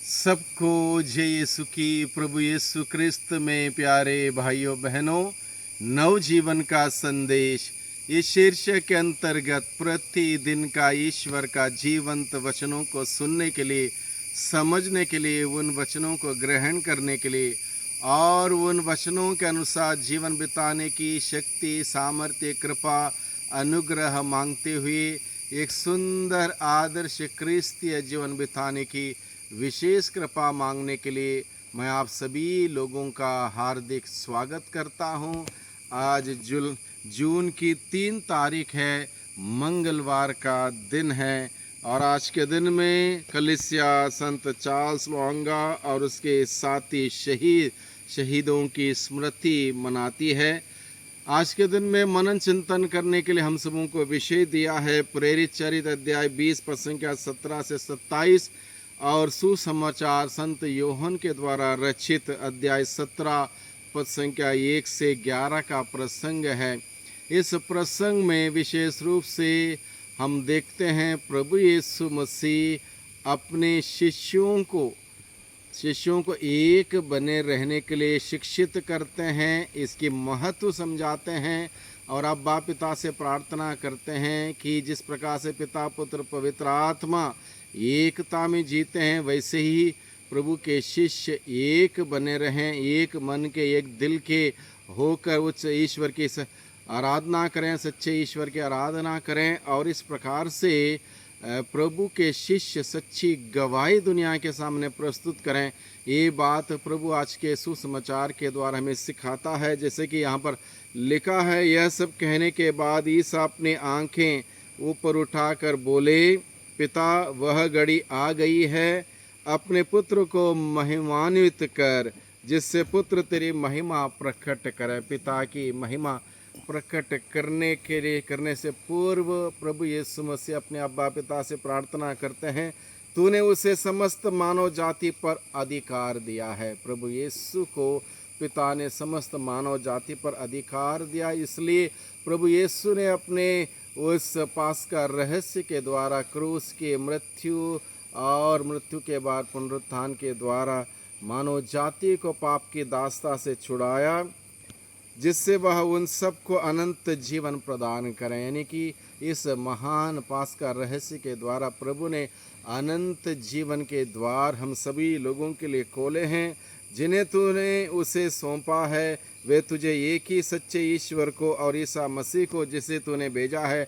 सबको जय यीशु की। प्रभु यीशु क्रिस्त में प्यारे भाइयों बहनों, नवजीवन का संदेश इस शीर्षक के अंतर्गत प्रतिदिन का ईश्वर का जीवंत वचनों को सुनने के लिए, समझने के लिए, उन वचनों को ग्रहण करने के लिए और उन वचनों के अनुसार जीवन बिताने की शक्ति, सामर्थ्य, कृपा, अनुग्रह मांगते हुए एक सुंदर आदर्श क्रिस्तीय जीवन बिताने की विशेष कृपा मांगने के लिए मैं आप सभी लोगों का हार्दिक स्वागत करता हूं। आज जून की 3 तारीख है, मंगलवार का दिन है और आज के दिन में कलीसिया संत चार्ल्स लौंगा और उसके साथी शहीदों की स्मृति मनाती है। आज के दिन में मनन चिंतन करने के लिए हम सबों को विषय दिया है प्रेरित चरित्र अध्याय 20 पद संख्या 17 से 27 और सुसमाचार संत योहन के द्वारा रचित अध्याय 17 पद संख्या 1 से 11 का प्रसंग है। इस प्रसंग में विशेष रूप से हम देखते हैं प्रभु यीशु मसीह अपने शिष्यों को एक बने रहने के लिए शिक्षित करते हैं, इसकी महत्व समझाते हैं और अब्बा पिता से प्रार्थना करते हैं कि जिस प्रकार से पिता पुत्र पवित्र आत्मा एकता में जीते हैं, वैसे ही प्रभु के शिष्य एक बने रहें, एक मन के, एक दिल के होकर उच्च ईश्वर की आराधना करें, सच्चे ईश्वर की आराधना करें और इस प्रकार से प्रभु के शिष्य सच्ची गवाही दुनिया के सामने प्रस्तुत करें। ये बात प्रभु आज के सुसमाचार के द्वारा हमें सिखाता है। जैसे कि यहाँ पर लिखा है, यह सब कहने के बाद ईसा अपनी आंखें ऊपर उठाकर बोले, पिता वह घड़ी आ गई है, अपने पुत्र को महिमान्वित कर, जिससे पुत्र तेरी महिमा प्रकट करे। पिता की महिमा प्रकट करने से पूर्व प्रभु यीशु मसीह अपने अब्बा पिता से प्रार्थना करते हैं, तूने उसे समस्त मानव जाति पर अधिकार दिया है। प्रभु यीशु को पिता ने समस्त मानव जाति पर अधिकार दिया, इसलिए प्रभु यीशु ने अपने उस पास्का रहस्य के द्वारा क्रूस के मृत्यु और मृत्यु के बाद पुनरुत्थान के द्वारा मानव जाति को पाप की दास्ता से छुड़ाया, जिससे वह उन सबको अनंत जीवन प्रदान करें। यानी कि इस महान पास्का रहस्य के द्वारा प्रभु ने अनंत जीवन के द्वार हम सभी लोगों के लिए खोले हैं। जिन्हें तूने उसे सौंपा है वे तुझे एक ही सच्चे ईश्वर को और ईसा मसीह को जिसे तूने भेजा है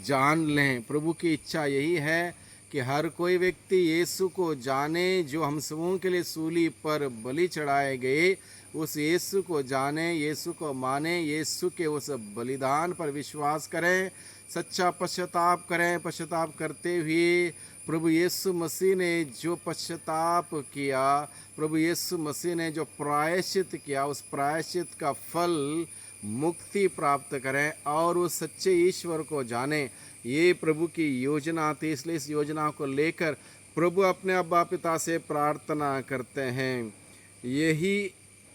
जान लें। प्रभु की इच्छा यही है कि हर कोई व्यक्ति यीशु को जाने, जो हम सबों के लिए सूली पर बलि चढ़ाए गए, उस यीशु को जाने, यीशु को माने, यीशु के उस बलिदान पर विश्वास करें, सच्चा पश्चाताप करें। पश्चाताप करते हुए प्रभु यीशु मसीह ने जो पश्चाताप किया, प्रभु यीशु मसीह ने जो प्रायश्चित किया, उस प्रायश्चित का फल मुक्ति प्राप्त करें और उस सच्चे ईश्वर को जाने। ये प्रभु की योजना थी, इसलिए इस योजना को लेकर प्रभु अपने अब्बा पिता से प्रार्थना करते हैं। यही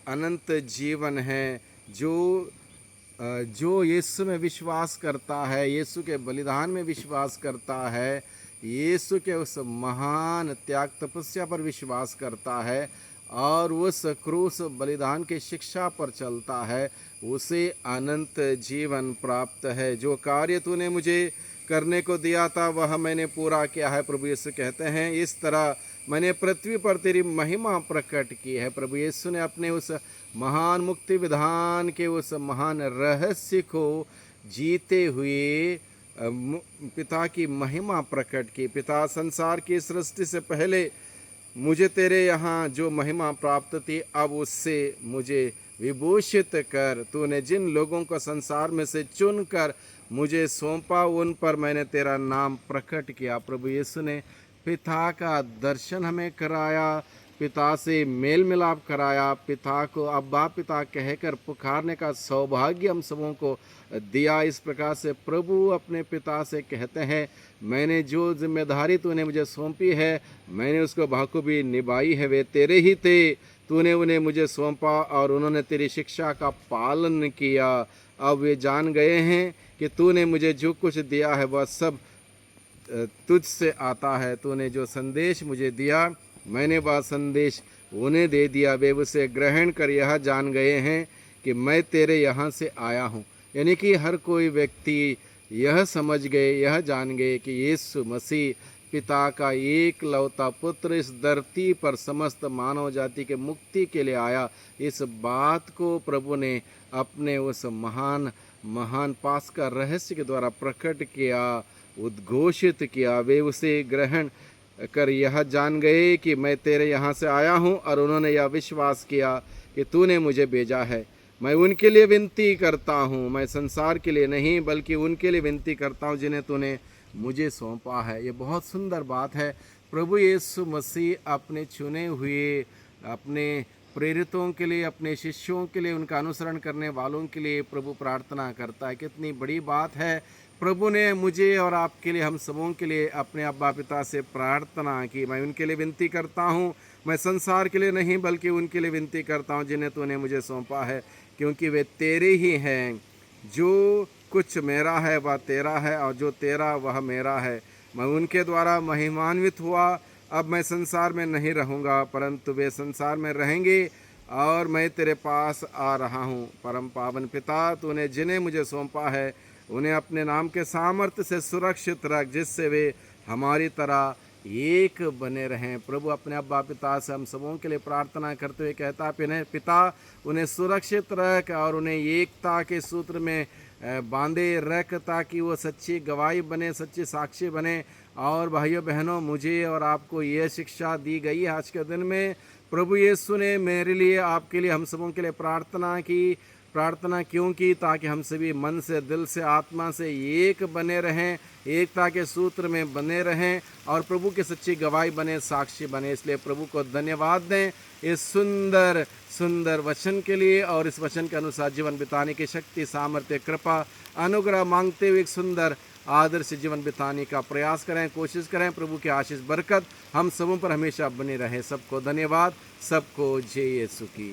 अनंत जीवन है जो यीशु में विश्वास करता है, यीशु के बलिदान में विश्वास करता है, यीशु के उस महान त्याग तपस्या पर विश्वास करता है और उस क्रूस बलिदान की शिक्षा पर चलता है, उसे अनंत जीवन प्राप्त है। जो कार्य तूने मुझे करने को दिया था वह मैंने पूरा किया है, प्रभु यीशु कहते हैं। इस तरह मैंने पृथ्वी पर तेरी महिमा प्रकट की है। प्रभु यीशु ने अपने उस महान मुक्ति विधान के उस महान रहस्य को जीते हुए पिता की महिमा प्रकट की। पिता, संसार की सृष्टि से पहले मुझे तेरे यहाँ जो महिमा प्राप्त थी, अब उससे मुझे विभूषित कर। तूने जिन लोगों को संसार में से चुनकर मुझे सौंपा, उन पर मैंने तेरा नाम प्रकट किया। प्रभु यीशु ने पिता का दर्शन हमें कराया, पिता से मेल मिलाप कराया, पिता को अब्बा पिता कहकर पुकारने का सौभाग्य हम सबों को दिया। इस प्रकार से प्रभु अपने पिता से कहते हैं, मैंने जो जिम्मेदारी तूने मुझे सौंपी है, मैंने उसको बखूबी निभाई है। वे तेरे ही थे, तूने उन्हें मुझे सौंपा और उन्होंने तेरी शिक्षा का पालन किया। अब वे जान गए हैं कि तूने मुझे जो कुछ दिया है वह सब तुझ से आता है। तूने जो संदेश मुझे दिया मैंने वह संदेश उन्हें दे दिया, वे उसे ग्रहण कर यह जान गए हैं कि मैं तेरे यहाँ से आया हूँ। यानी कि हर कोई व्यक्ति यह समझ गए, यह जान गए कि यीशु मसीह पिता का एक लौता पुत्र इस धरती पर समस्त मानव जाति के मुक्ति के लिए आया। इस बात को प्रभु ने अपने उस महान महान पास्का रहस्य के द्वारा प्रकट किया, उद्घोषित किया। वे उसे ग्रहण कर यह जान गए कि मैं तेरे यहाँ से आया हूँ, और उन्होंने यह विश्वास किया कि तूने मुझे भेजा है। मैं उनके लिए विनती करता हूँ, मैं संसार के लिए नहीं बल्कि उनके लिए विनती करता हूँ जिन्हें तूने मुझे सौंपा है। ये बहुत सुंदर बात है। प्रभु यीशु मसीह अपने चुने हुए, अपने प्रेरितों के लिए, अपने शिष्यों के लिए, उनका अनुसरण करने वालों के लिए प्रभु प्रार्थना करता है। कितनी बड़ी बात है। प्रभु ने मुझे और आपके लिए, हम सबों के लिए अपने अब्बा पिता से प्रार्थना की, मैं उनके लिए विनती करता हूँ, मैं संसार के लिए नहीं बल्कि उनके लिए विनती करता हूँ जिन्हें तूने मुझे सौंपा है, क्योंकि वे तेरे ही हैं। जो कुछ मेरा है वह तेरा है, और जो तेरा वह मेरा है। मैं उनके द्वारा महिमान्वित हुआ। अब मैं संसार में नहीं रहूँगा, परंतु वे संसार में रहेंगे, और मैं तेरे पास आ रहा हूँ। परम पावन पिता, तूने जिन्हें मुझे सौंपा है उन्हें अपने नाम के सामर्थ्य से सुरक्षित रख, जिससे वे हमारी तरह एक बने रहें। प्रभु अपने अब्बा पिता से हम सबों के लिए प्रार्थना करते हुए कहता है, पिता उन्हें सुरक्षित रख और उन्हें एकता के सूत्र में बांधे रख, ताकि वो सच्ची गवाही बने, सच्ची साक्षी बने। और भाइयों बहनों, मुझे और आपको ये शिक्षा दी गई है आज के दिन में। प्रभु यीशु ने मेरे लिए, आपके लिए, हम सबों के लिए प्रार्थना की। प्रार्थना क्यों की? ताकि हम सभी मन से, दिल से, आत्मा से एक बने रहें, एकता के सूत्र में बने रहें और प्रभु की सच्ची गवाही बने, साक्षी बने। इसलिए प्रभु को धन्यवाद दें इस सुंदर सुंदर वचन के लिए, और इस वचन के अनुसार जीवन बिताने की शक्ति, सामर्थ्य, कृपा, अनुग्रह मांगते हुए एक सुंदर आदर्श जीवन बिताने का प्रयास करें, कोशिश करें। प्रभु की आशीष बरकत हम सबों पर हमेशा बनी रहे। सबको धन्यवाद, सबको जय यीशु की।